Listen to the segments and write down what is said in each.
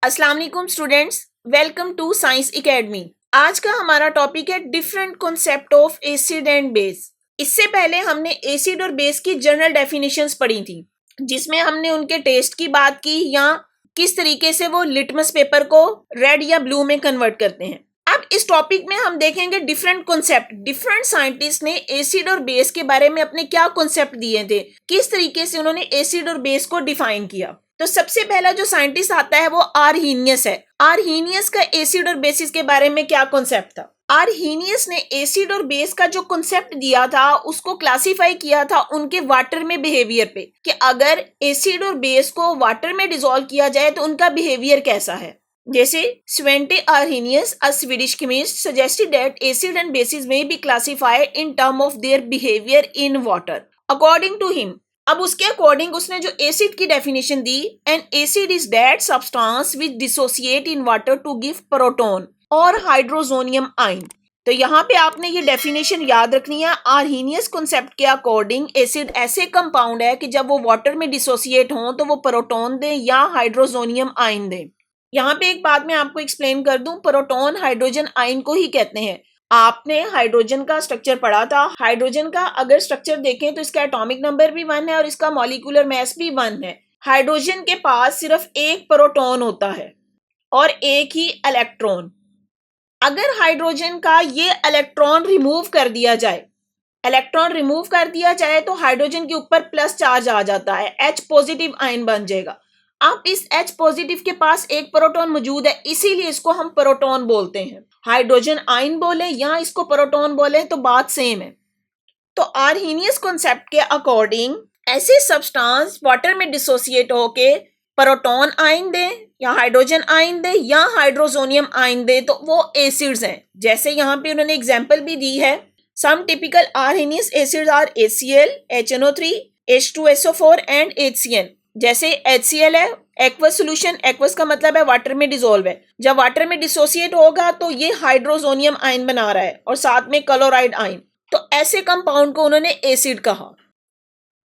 अस्सलाम वालेकुम students, welcome to Science Academy. आज का हमारा टॉपिक है different concept of acid and base. इससे पहले हमने एसिड और बेस की जनरल डेफिनेशंस पढ़ी थी, जिसमें हमने उनके टेस्ट की बात की या किस तरीके से वो लिटमस पेपर को रेड या ब्लू में कन्वर्ट करते हैं। अब इस टॉपिक में हम देखेंगे डिफरेंट कॉन्सेप्ट। डिफरेंट साइंटिस्ट ने एसिड और बेस के बारे में अपने क्या कॉन्सेप्ट दिए थे, किस तरीके से उन्होंने एसिड और बेस को डिफाइन किया। तो सबसे पहला जो साइंटिस्ट आता है वो आरहेनियस है। आरहेनियस का एसिड और बेसिस के बारे में क्या कॉन्सेप्ट था? आरहेनियस ने एसिड और बेस का जो कॉन्सेप्ट दिया था उसको क्लासिफाई किया था उनके वाटर में बिहेवियर पे, कि अगर एसिड और बेस को वाटर में डिसॉल्व किया जाए तो उनका बिहेवियर कैसा है। जैसे Svante Arrhenius, a Swedish chemist, suggested that acid and bases may be classified in term of their behaviour in water according to him. अब उसके अकॉर्डिंग उसने जो एसिड की डेफिनेशन दी, an acid is that substance which dissociate in water to give proton और hydroxonium ion. तो यहाँ पे आपने ये डेफिनेशन याद रखनी है। आरहेनियस कॉन्सेप्ट के अकॉर्डिंग एसिड ऐसे कंपाउंड है कि जब वो वाटर में डिसोसिएट हों तो वो प्रोटॉन दें या हाइड्रोजोनियम आयन दें। यहाँ पे एक बात मैं आपको एक्सप्लेन कर दूं, प्रोटॉन हाइड्रोजन आयन को ही कहते हैं। आपने हाइड्रोजन का स्ट्रक्चर पढ़ा था। हाइड्रोजन का अगर स्ट्रक्चर देखें तो इसका एटॉमिक नंबर भी 1 है और इसका मॉलिक्यूलर मास भी 1 है। हाइड्रोजन के पास सिर्फ एक प्रोटॉन होता है और एक ही इलेक्ट्रॉन। अगर हाइड्रोजन का ये इलेक्ट्रॉन रिमूव कर दिया जाए तो हाइड्रोजन के ऊपर प्लस चार्ज आ जाता है, H पॉजिटिव आयन बन जाएगा। अब इस H पॉजिटिव के पास एक प्रोटॉन मौजूद है, इसीलिए इसको हम प्रोटॉन बोलते हैं। हाइड्रोजन आयन बोले या इसको प्रोटॉन बोले तो बात सेम है। तो आरहेनियस कॉन्सेप्ट के अकॉर्डिंग ऐसे सब्सटेंस वाटर में डिसोसिएट होके प्रोटॉन आयन दे या हाइड्रोजन आयन दे या हाइड्रोजोनियम आयन दे तो वो एसिड्स हैं। जैसे यहाँ पे उन्होंने एग्जांपल भी दी है। Some typical Arrhenius acids are HCl, HNO3, H2SO4 and HCl। जैसे HCl है एक्वस सोल्यूशन, एक्वस का मतलब है वाटर में डिसॉल्व है। जब वाटर में डिसोसिएट होगा तो ये हाइड्रोजोनियम आयन बना रहा है और साथ में क्लोराइड आयन। तो ऐसे कंपाउंड को उन्होंने एसिड कहा।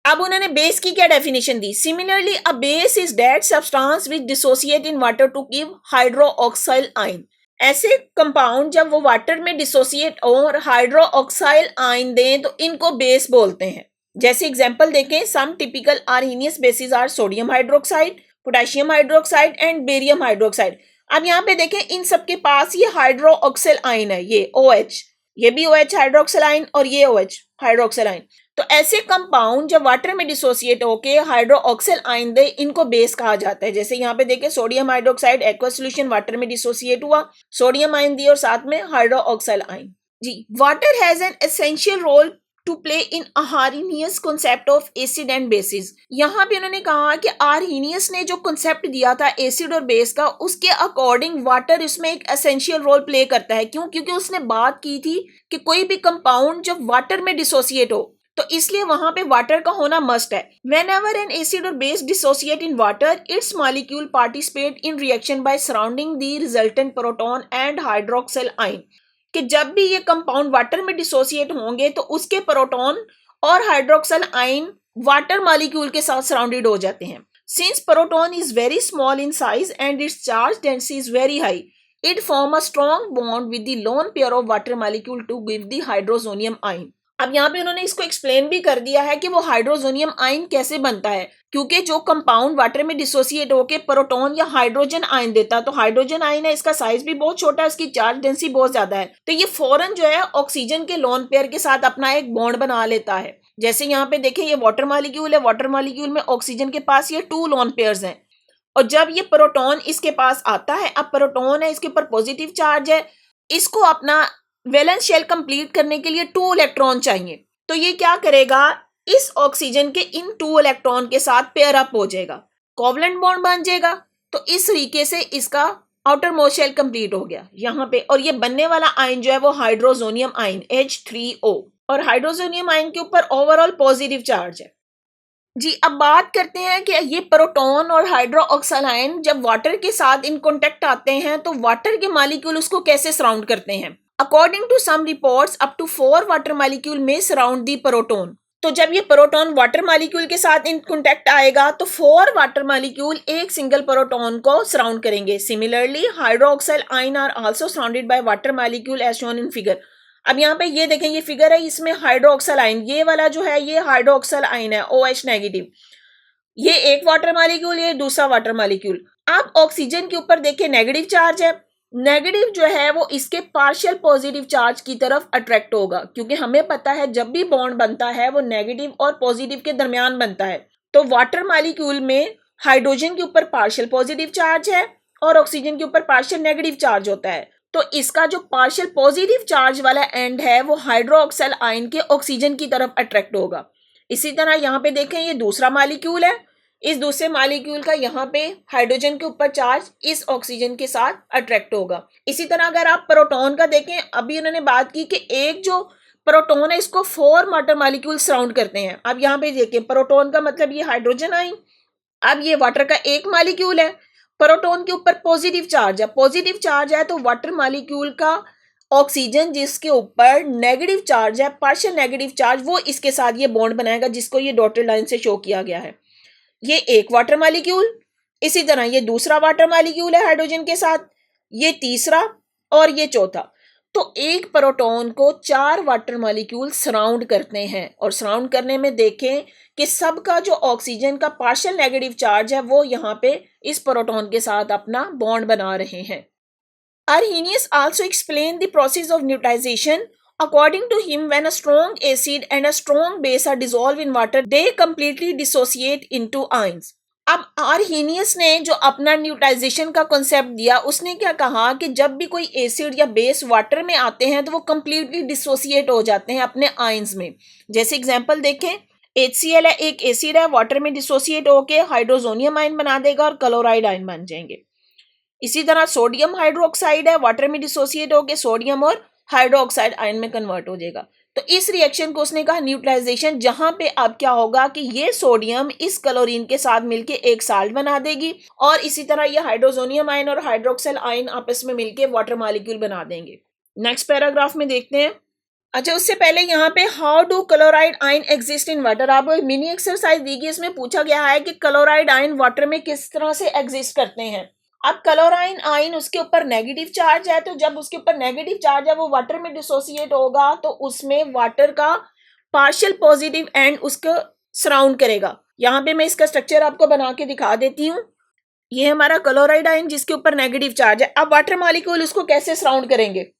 अब उन्होंने बेस की क्या डेफिनेशन दी? Similarly a base is that substance which dissociate in water to give hydroxyl ion. ऐसे कंपाउंड जब वो वाटर में डिसोसिएट और हाइड्रोक्साइल आयन दें तो इनको बेस बोलते हैं। जैसे एग्जांपल देखें, some typical Arrhenius bases are sodium hydroxide, potassium hydroxide and barium hydroxide. अब यहाँ पे देखें इन सबके पास ये हाइड्रोक्सिल आयन है, ये OH, ये भी OH हाइड्रोक्सिल आयन और ये OH हाइड्रोक्सिल आयन। तो ऐसे कंपाउंड जब वाटर में डिसोसिएट होके हाइड्रोक्सिल आयन दे इनको बेस कहा जाता है। जैसे यहाँ पे देखें sodium hydroxide aqueous solution water में डिसोसिएट हुआ, सोडियम आयन दी और साथ में हाइड्रोक्सिल आयन। जी, water has an essential role to play in Arrhenius concept of acid and bases. यहाँ पे उन्होंने कहा कि आरहेनियस ने जो कॉन्सेप्ट दिया था एसिड और बेस का, उसके अकॉर्डिंग वाटर इसमें एक एसेंशियल रोल प्ले करता है। क्यों? क्योंकि उसने बात की थी कि कोई भी कंपाउंड जब वाटर में डिसोसिएट हो तो इसलिए वहां पे वाटर का होना मस्ट है। Whenever an acid or base dissociate in water, its molecule participate in reaction by surrounding the resultant proton and hydroxyl ion। कि जब भी ये कंपाउंड वाटर में डिसोसिएट होंगे तो उसके प्रोटॉन और हाइड्रोक्सिल आयन वाटर मॉलिक्यूल के साथ सराउंडेड हो जाते हैं। Since proton is very small in size and its charge density is very high, it form a strong bond with the lone pair of water molecule to give the hydrozonium ion। अब यहाँ पे उन्होंने इसको explain भी कर दिया है कि वो हाइड्रोजोनियम आयन कैसे बनता है। क्योंकि जो कंपाउंड वाटर में डिसोसिएट होके प्रोटॉन या हाइड्रोजन आयन देता, तो हाइड्रोजन आयन है, इसका साइज भी बहुत छोटा है, इसकी चार्ज डेंसिटी बहुत ज्यादा है, तो ये फौरन जो है ऑक्सीजन के लोन पेयर के साथ अपना एक बॉन्ड बना लेता है। जैसे यहाँ पे देखें ये वाटर मॉलिक्यूल है, वाटर मॉलिक्यूल में ऑक्सीजन के पास ये 2 लोन पेयर्स हैं और जब ये प्रोटॉन इसके पास आता है, अब प्रोटॉन है इसके ऊपर पॉजिटिव चार्ज है, इसको अपना वैलेंस शेल कंप्लीट करने के लिए 2 इलेक्ट्रॉन चाहिए। तो ये क्या करेगा, इस ऑक्सीजन के इन 2 इलेक्ट्रॉन के साथ पेयर अप हो जाएगा, कोवलेंट बॉन्ड बन जाएगा। तो इस तरीके से इसका आउटर मोस्ट शेल कंप्लीट हो गया यहाँ पे। और ये बनने वाला आयन जो है वो हाइड्रोजोनियम आयन H3O, और हाइड्रोजोनियम आयन के ऊपर ओवरऑल पॉजिटिव चार्ज है। जी, अब बात करते हैं कि ये प्रोटॉन और हाइड्रोक्सिल आयन जब वाटर के साथ इन कांटेक्ट आते हैं तो वाटर के मॉलिक्यूल उसको कैसे सराउंड करते हैं। According to some reports, up to 4 water molecule may surround the proton। तो जब ये प्रोटॉन वाटर मॉलिक्यूल के साथ इन कॉन्टेक्ट आएगा तो 4 वाटर मॉलिक्यूल एक सिंगल प्रोटॉन को सराउंड करेंगे। Similarly hydroxyl ion are also surrounded by water molecule as shown in figure. अब यहाँ पे ये देखें, ये फिगर है, इसमें हाइड्रोक्साइल आयन, ये वाला जो है ये हाइड्रोक्साइल आयन है OH नेगेटिव, ये एक वाटर मॉलिक्यूल, ये दूसरा वाटर मॉलिक्यूल। आप ऑक्सीजन के ऊपर देखें नेगेटिव चार्ज है, नेगेटिव जो है वो इसके पार्शियल पॉजिटिव चार्ज की तरफ अट्रैक्ट होगा, क्योंकि हमें पता है जब भी बॉन्ड बनता है वो नेगेटिव और पॉजिटिव के दरमियान बनता है। तो वाटर मॉलिक्यूल में हाइड्रोजन के ऊपर पार्शियल पॉजिटिव चार्ज है और ऑक्सीजन के ऊपर पार्शियल नेगेटिव चार्ज होता है। तो इसका जो पार्शियल पॉजिटिव चार्ज वाला एंड है वो हाइड्रोक्साइल आयन के ऑक्सीजन की तरफ अट्रैक्ट होगा। इसी तरह यहाँ पे देखें, ये दूसरा मॉलिक्यूल है, इस दूसरे मॉलिक्यूल का यहाँ पे हाइड्रोजन के ऊपर चार्ज इस ऑक्सीजन के साथ अट्रैक्ट होगा। इसी तरह अगर आप प्रोटॉन का देखें, अभी उन्होंने बात की कि एक जो प्रोटॉन है इसको 4 वाटर मॉलिक्यूल सराउंड करते हैं। अब यहाँ पे देखें, प्रोटॉन का मतलब ये हाइड्रोजन आयन, अब ये वाटर का एक मॉलिक्यूल है, प्रोटॉन के ऊपर पॉजिटिव चार्ज है, पॉजिटिव चार्ज है तो वाटर मॉलिक्यूल का ऑक्सीजन जिसके ऊपर नेगेटिव चार्ज है, पार्शियल नेगेटिव चार्ज, वो इसके साथ ये बॉन्ड बनाएगा जिसको ये डॉटेड लाइन से शो किया गया है। ये एक वाटर मॉलिक्यूल, इसी तरह ये दूसरा वाटर मॉलिक्यूल है हाइड्रोजन के साथ, ये तीसरा और ये चौथा। तो एक प्रोटॉन को 4 वाटर मॉलिक्यूल सराउंड करते हैं और सराउंड करने में देखें कि सबका जो ऑक्सीजन का पार्शियल नेगेटिव चार्ज है वो यहाँ पे इस प्रोटॉन के साथ अपना बॉन्ड बना रहे हैं। Arrhenius also explained the process of neutralization. According to him, when a strong acid and a strong base are dissolved in water, they completely dissociate into ions. अब आर्हीनियस ने जो अपना न्यूट्रलाइजेशन का कॉन्सेप्ट दिया, उसने क्या कहा कि जब भी कोई एसिड या बेस वाटर में आते हैं तो वो कंप्लीटली डिसोसिएट हो जाते हैं अपने आयंस में। जैसे एग्जांपल देखें, HCl है, एक एसिड है, वाटर में डिसोसिएट होके हाइड्रोजोनियम आयन बना देगा और क्लोराइड आयन बन जाएंगे। इसी तरह सोडियम हाइड्रोक्साइड है, वाटर में डिसोसिएट होके सोडियम और हाइड्रोक्साइड आयन में कन्वर्ट हो जाएगा। तो इस रिएक्शन को उसने कहा न्यूट्रलाइजेशन, जहां पे अब क्या होगा कि ये सोडियम इस क्लोरीन के साथ मिलके एक साल्ट बना देगी और इसी तरह ये हाइड्रोजोनियम आयन और हाइड्रोक्साइल आयन आपस में मिलके वाटर मॉलिक्यूल बना देंगे। नेक्स्ट पैराग्राफ में देखते हैं। अच्छा, उससे पहले यहाँ पे how do chloride ion exist in water, आपको एक मिनी एक्सरसाइज दी गई, इसमें पूछा गया है कि क्लोराइड आयन वाटर में किस तरह से एग्जिस्ट करते हैं। अब क्लोराइन आयन उसके ऊपर नेगेटिव चार्ज है, तो जब उसके ऊपर नेगेटिव चार्ज है वो वाटर में डिसोसिएट होगा तो उसमें वाटर का पार्शियल पॉजिटिव एंड उसको सराउंड करेगा। यहाँ पे मैं इसका स्ट्रक्चर आपको बना के दिखा देती हूँ। ये हमारा क्लोराइड आयन जिसके ऊपर नेगेटिव चार्ज है। अब वाटर मॉलिक्यूल उसको कैसे सराउंड करेंगे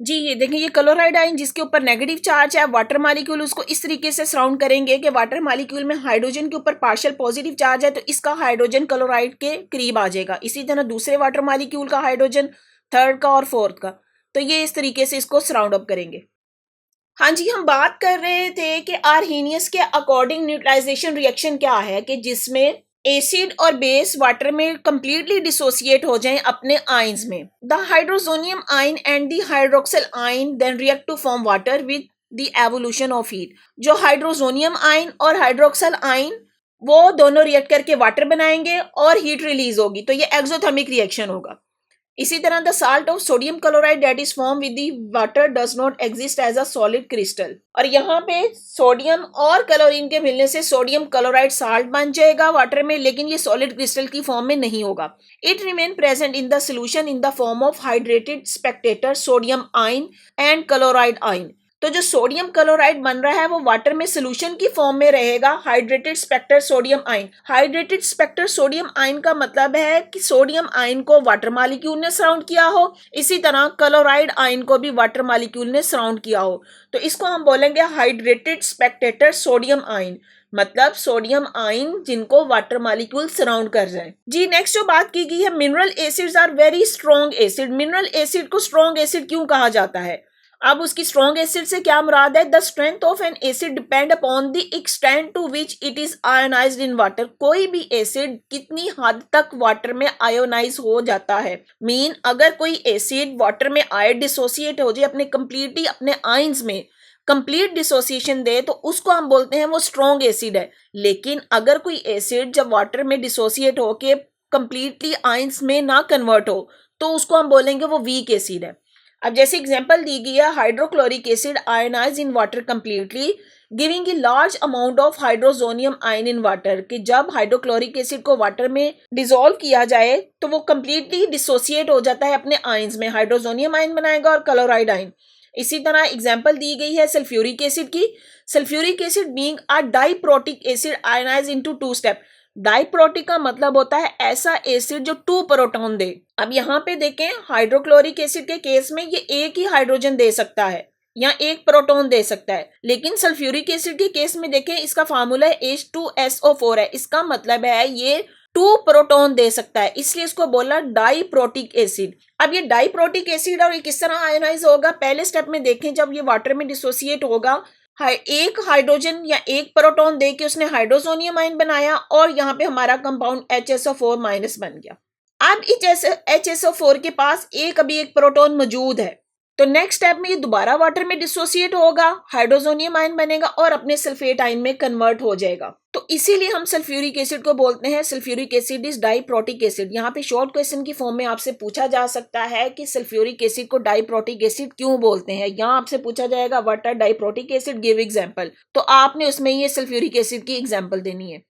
जी, ये देखें, ये क्लोराइड आयन जिसके ऊपर नेगेटिव चार्ज है, वाटर मॉलिक्यूल उसको इस तरीके से सराउंड करेंगे कि वाटर मॉलिक्यूल में हाइड्रोजन के ऊपर पार्शियल पॉजिटिव चार्ज है तो इसका हाइड्रोजन क्लोराइड के करीब आ जाएगा। इसी तरह दूसरे वाटर मॉलिक्यूल का हाइड्रोजन, थर्ड का और फोर्थ का, तो ये इस तरीके से इसको सराउंड अप करेंगे। हाँ जी, हम बात कर रहे थे कि आर्हीनियस के अकॉर्डिंग न्यूट्रलाइजेशन रिएक्शन क्या है कि जिसमें एसिड और बेस वाटर में कंप्लीटली डिसोसिएट हो जाएं अपने आयंस में। The hydroxonium ion and the hydroxyl ion then react to form water with the evolution of heat. जो हाइड्रोजोनियम आयन और हाइड्रोक्सिल आयन वो दोनों रिएक्ट करके वाटर बनाएंगे और हीट रिलीज होगी, तो ये एक्सोथर्मिक रिएक्शन होगा। इसी तरह the salt of sodium chloride that is form with the water does not exist as a solid crystal. और यहाँ पे सोडियम और क्लोरीन के मिलने से सोडियम क्लोराइड साल्ट बन जाएगा वाटर में, लेकिन ये सॉलिड क्रिस्टल की फॉर्म में नहीं होगा। It remain present in the solution in the form of hydrated spectator sodium ion and chloride ion. तो जो सोडियम क्लोराइड बन रहा है वो वाटर में सोल्यूशन की फॉर्म में रहेगा, hydrated spectator sodium ion. Hydrated spectator sodium ion का मतलब है कि सोडियम आयन को वाटर मॉलिक्यूल ने सराउंड किया हो, इसी तरह क्लोराइड आयन को भी वाटर मॉलिक्यूल ने सराउंड किया हो, तो इसको हम बोलेंगे हाइड्रेटेड स्पेक्टेटर सोडियम आयन, मतलब सोडियम आयन जिनको वाटर मॉलिक्यूल सराउंड कर जाए। जी, नेक्स्ट जो बात की गई है, mineral acids are very strong acid. Mineral acid को स्ट्रॉन्ग एसिड क्यों कहा जाता है? अब उसकी स्ट्रॉन्ग एसिड से क्या मुराद है? The strength of an acid depend upon the extent to which it is ionised in water. कोई भी एसिड कितनी हद तक वाटर में आयोनाइज हो जाता है, मीन अगर कोई एसिड वाटर में आए डिसोसिएट हो जाए अपने कंप्लीटली अपने आयंस में कंप्लीट डिसोसिएशन दे तो उसको हम बोलते हैं वो स्ट्रॉन्ग एसिड है। लेकिन अगर कोई एसिड जब वाटर में डिसोसिएट होके कंप्लीटली आयंस में ना कन्वर्ट हो तो उसको हम बोलेंगे वो वीक एसिड है। अब जैसे एग्जांपल दी गई है, hydrochloric acid ionise in water completely giving a large amount of hydroxonium ion in water, कि जब हाइड्रोक्लोरिक एसिड को वाटर में डिसॉल्व किया जाए तो वो कंप्लीटली डिसोसिएट हो जाता है अपने आयंस में, हाइड्रोजोनियम आयन बनाएगा और क्लोराइड आयन। इसी तरह एग्जांपल दी गई है सल्फ्यूरिक एसिड की, sulphuric acid being a diprotic acid ionise into 2 step. Diprotic का मतलब होता है ऐसा एसिड जो 2 प्रोटॉन दे। अब यहाँ पे देखें, हाइड्रोक्लोरिक एसिड के केस में ये एक ही हाइड्रोजन दे सकता है या एक प्रोटॉन दे सकता है, लेकिन सल्फ्यूरिक एसिड के केस में देखें इसका फार्मूला H2SO4 है, इसका मतलब है ये 2 प्रोटॉन दे सकता है, इसलिए इसको बोला डाइप्रोटिक एसिड। अब ये डाइप्रोटिक एसिड और ये किस तरह आयनाइज होगा, पहले स्टेप में देखें, जब ये वाटर में डिसोसिएट होगा, एक हाइड्रोजन या एक प्रोटॉन दे के उसने हाइड्रोजोनियम आयन बनाया और यहाँ पे हमारा कंपाउंड HSO4 माइनस बन गया। अब इस HSO4 के पास अभी एक प्रोटॉन मौजूद है, तो नेक्स्ट स्टेप में ये दोबारा वाटर में डिसोसिएट होगा, हाइड्रोजोनियम आयन बनेगा और अपने सल्फेट आयन में कन्वर्ट हो जाएगा। तो इसीलिए हम सल्फ्यूरिक एसिड को बोलते हैं sulphuric acid is diprotic acid. यहाँ पे शॉर्ट क्वेश्चन की फॉर्म में आपसे पूछा जा सकता है कि सल्फ्यूरिक एसिड को डाइप्रोटिक एसिड क्यों बोलते हैं। यहाँ आपसे पूछा जाएगा what are diprotic acid, give example, तो आपने उसमें ये सल्फ्यूरिक एसिड की एग्जांपल देनी है।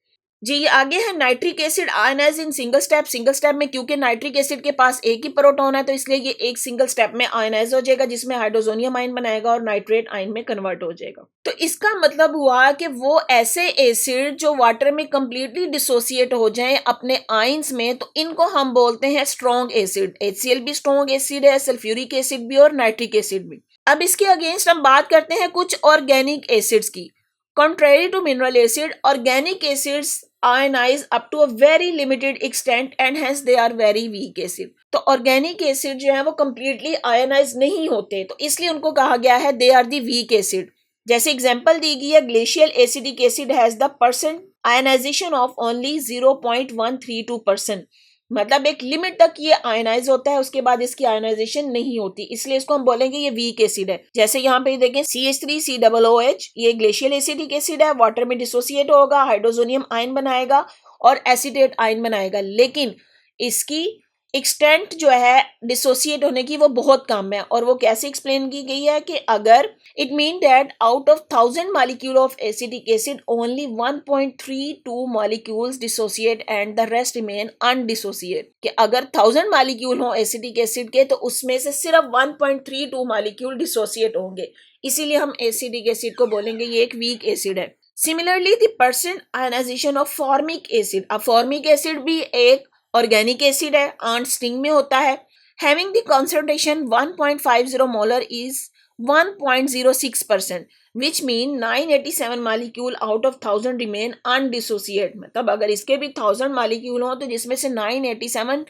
जी, ये आगे है nitric acid ionise in single step. Single step में क्योंकि नाइट्रिक एसिड के पास एक ही प्रोटॉन है तो इसलिए ये एक सिंगल स्टेप में आयनाइज हो जाएगा, जिसमें हाइड्रोजोनियम आयन बनाएगा और नाइट्रेट आयन में कन्वर्ट हो जाएगा। तो इसका मतलब हुआ कि वो ऐसे एसिड जो वाटर में कंप्लीटली डिसोसिएट हो जाएं अपने आयंस में, तो इनको हम बोलते हैं स्ट्रॉन्ग एसिड। HCl भी स्ट्रॉन्ग एसिड है, सल्फ्यूरिक एसिड भी और नाइट्रिक एसिड भी। अब इसके अगेंस्ट हम बात करते हैं कुछ ऑर्गेनिक एसिड्स की। Contrary to mineral acid, organic acids ionize up to a very limited extent and hence they are very weak acid. तो organic acid जो है वो completely ionize नहीं होते, तो इसलिए उनको कहा गया है they are the weak acid। जैसे एग्जाम्पल दी गई है, glacial acidic acid has the percent ionization of only 0.132%, मतलब एक लिमिट तक ये आयनाइज होता है, उसके बाद इसकी आयनाइजेशन नहीं होती, इसलिए इसको हम बोलेंगे ये वीक एसिड है। जैसे यहाँ पे देखें CH3COOH, ये ग्लेशियल एसिडिक एसिड है, वाटर में डिसोसिएट होगा, हाइड्रोजोनियम आयन बनाएगा और एसिटेट आयन बनाएगा, लेकिन इसकी एक्सटेंट जो है डिसोसिएट होने की वो बहुत कम है। और वो कैसे एक्सप्लेन की गई है कि अगर it mean that out of 1000 molecule of acetic acid only 1.32 molecules dissociate and the rest remain undissociate, कि अगर 1000 मॉलिक्यूल हो एसिटिक एसिड के तो उसमें से सिर्फ 1.32 मॉलिक्यूल डिसोसिएट होंगे, इसीलिए हम एसिटिक एसिड को बोलेंगे ये एक वीक एसिड है। Similarly the percent ionization of formic acid, अब फॉर्मिक एसिड भी एक ऑर्गेनिक एसिड है, आंट स्टिंग में होता है, having the concentration 1.50 molar is 1.06%, which mean 987 molecule out of 1000 remain undissociate. मतलब अगर इसके भी 1000 मॉलिक्यूल हो तो जिसमें से 987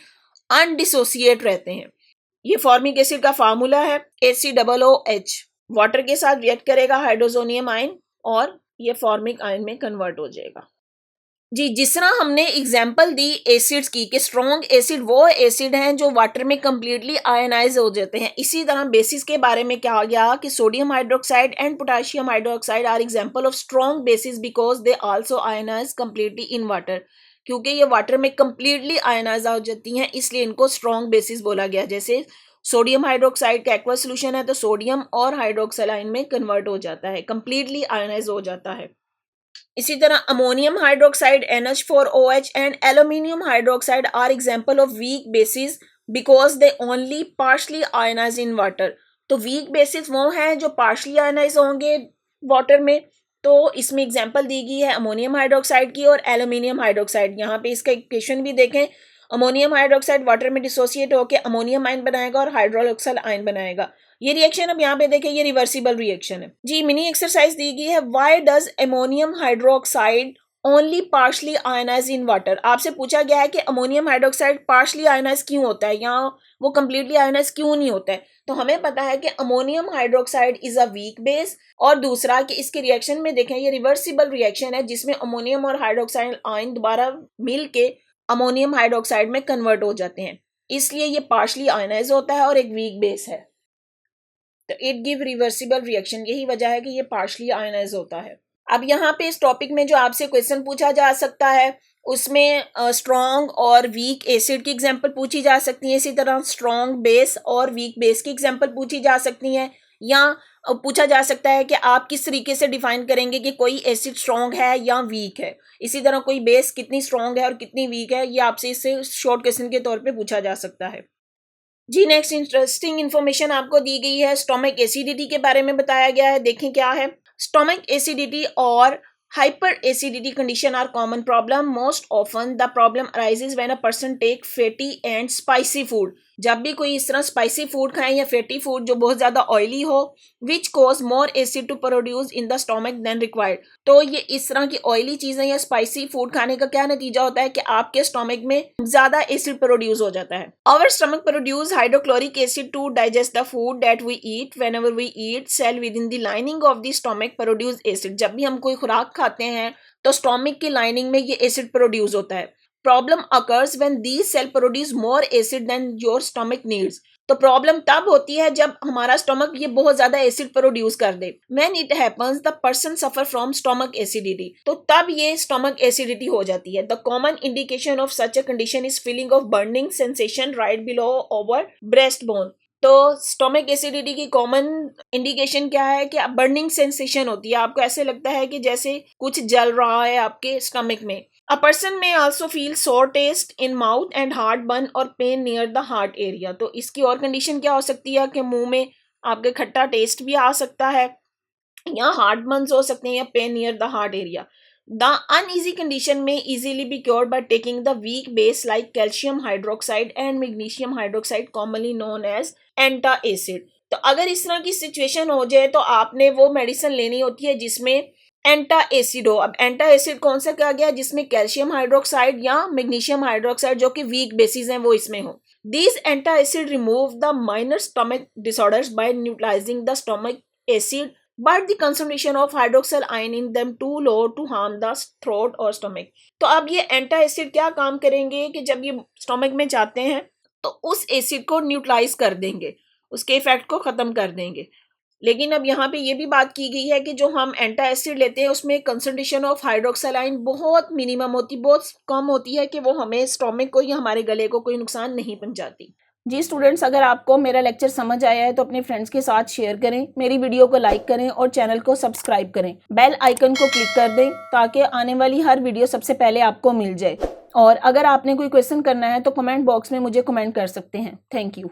अनडिसोसिएट रहते हैं। ये फॉर्मिक एसिड का फार्मूला है HCOOH, वाटर के साथ रिएक्ट करेगा हाइड्रोजोनियम आयन और ये फॉर्मिक आयन में कन्वर्ट हो जाएगा। जी, जिस तरह हमने एग्जाम्पल दी एसिड्स की कि स्ट्रॉन्ग एसिड वो एसिड हैं जो वाटर में कंप्लीटली आयनाइज हो जाते हैं, इसी तरह बेसिस के बारे में कहा गया कि sodium hydroxide and potassium hydroxide are example of strong bases because they also ionise completely in water, क्योंकि ये वाटर में कंप्लीटली आयनाइज हो जाती हैं इसलिए इनको स्ट्रॉन्ग बेसिस बोला गया। जैसे सोडियम हाइड्रोक्साइड का एक्वा सोल्यूशन है तो सोडियम और हाइड्रोक्साइड आयन में कन्वर्ट हो जाता है, कंप्लीटली आयनाइज हो जाता है। इसी तरह ammonium hydroxide NH4OH and aluminium hydroxide are example of weak bases because they only partially ionise in water. तो वीक बेसिस वो हैं जो पार्शली आयनाइज होंगे वाटर में, तो इसमें एग्जांपल दी गई है अमोनियम हाइड्रोक्साइड की और एल्यूमिनियम हाइड्रोक्साइड। यहाँ पे इसका इक्वेशन भी देखें, अमोनियम हाइड्रोक्साइड वाटर में डिसोसिएट होकर अमोनियम आयन बनाएगा और हाइड्रोक्साइड आयन बनाएगा। ये रिएक्शन अब यहाँ पे देखें ये रिवर्सिबल रिएक्शन है। जी, मिनी एक्सरसाइज दी गई है, why does ammonium hydroxide only partially ionise in water. आपसे पूछा गया है कि अमोनियम हाइड्रोक्साइड पार्शली आयनाइज क्यों होता है या वो कंप्लीटली आयनाइज क्यों नहीं होता है। तो हमें पता है कि ammonium hydroxide is a weak base, और दूसरा कि इसके रिएक्शन में देखें ये रिवर्सिबल रिएक्शन है जिसमें अमोनियम और हाइड्रोक्साइड आयन दोबारा मिल के अमोनियम हाइड्रोक्साइड में कन्वर्ट हो जाते हैं, इसलिए ये पार्शली आयनाइज होता है और एक वीक बेस है। तो इट गिव रिवर्सिबल रिएक्शन, यही वजह है कि ये पार्शली आयनाइज होता है। अब यहाँ पे इस टॉपिक में जो आपसे क्वेश्चन पूछा जा सकता है उसमें स्ट्रॉन्ग और वीक एसिड की एग्जांपल पूछी जा सकती है। इसी तरह स्ट्रॉन्ग बेस और वीक बेस की एग्जांपल पूछी जा सकती हैं, या पूछा जा सकता है कि आप किस तरीके से डिफाइन करेंगे कि कोई एसिड स्ट्रॉन्ग है या वीक है। इसी तरह कोई बेस कितनी स्ट्रॉन्ग है और कितनी वीक है, ये आपसे इससे शॉर्ट क्वेश्चन के तौर पे पूछा जा सकता है। जी नेक्स्ट इंटरेस्टिंग इन्फॉर्मेशन आपको दी गई है, स्टोमक एसिडिटी के बारे में बताया गया है। देखें क्या है। स्टोमक एसिडिटी और hyper acidity condition are common problem. Most often the problem arises when a person take fatty and spicy food. जब भी कोई इस तरह स्पाइसी फूड खाएं या फैटी फूड जो बहुत ज्यादा ऑयली हो, which cause more acid to produce in the stomach than required. तो ये इस तरह की ऑयली चीजें या स्पाइसी फूड खाने का क्या नतीजा होता है कि आपके स्टोमक में ज्यादा एसिड प्रोड्यूस हो जाता है। Our stomach produce hydrochloric acid to digest the food that we eat. Whenever we eat, cell within the lining of the stomach produce acid. जब भी हम कोई खुराक खाते हैं तो स्टोमक की लाइनिंग में ये एसिड प्रोड्यूस होता है। Problem occurs when these cell produce more acid than your stomach needs. तो प्रॉब्लम तब होती है जब हमारा स्टोमक ये बहुत ज्यादा एसिड प्रोड्यूस कर दे। When it happens the person suffer from stomach acidity. तो तब ये स्टोमक एसिडिटी हो जाती है। The common indication of such a condition is feeling of burning sensation right below over breast bone. तो स्टोमक एसिडिटी की कॉमन इंडिकेशन क्या है कि बर्निंग सेंसेशन होती है, आपको ऐसे लगता है कि जैसे कुछ जल रहा है आपके स्टोमक में। A person may also feel sour taste in mouth and heartburn और pain near the heart area। तो इसकी और कंडीशन क्या हो सकती है कि मुंह में आपके खट्टा टेस्ट भी आ सकता है, या हार्टबर्न हो सकते हैं, या pain near the heart area. The uneasy condition में easily be cured by taking the weak base like calcium hydroxide and magnesium hydroxide commonly known as antacid. तो अगर इस तरह की सिचुएशन हो जाए तो आपने वो मेडिसिन लेनी होती है जिसमें एंटा एसिड हो। अब एंटा एसिड कौन सा कहा गया, जिसमें कैल्शियम हाइड्रोक्साइड या मैग्नीशियम हाइड्रोक्साइड जो कि वीक बेसिस हैं वो इसमें हो। These antacid remove the minor stomach disorders by neutralizing the stomach acid, but the concentration of hydroxyl ion in them too low to harm the throat और stomach। तो अब ये एंटा एसिड क्या काम करेंगे कि जब ये स्टोमक में जाते हैं तो उस एसिड को न्यूट्रलाइज कर देंगे, उसके इफेक्ट को खत्म कर देंगे। लेकिन अब यहाँ पे ये भी बात की गई है कि जो हम एंटा एसिड लेते हैं उसमें कंसंट्रेशन ऑफ हाइड्रोक्साइल आयन बहुत मिनिमम होती, बहुत कम होती है कि वो हमें स्टोमक को या हमारे गले को कोई नुकसान नहीं पहुंचाती। जी स्टूडेंट्स, अगर आपको मेरा लेक्चर समझ आया है तो अपने फ्रेंड्स के साथ शेयर करें, मेरी वीडियो को लाइक करें और चैनल को सब्सक्राइब करें। बेल आइकन को क्लिक कर दें ताकि आने वाली हर वीडियो सबसे पहले आपको मिल जाए। और अगर आपने कोई क्वेश्चन करना है तो कमेंट बॉक्स में मुझे कमेंट कर सकते हैं। Thank you.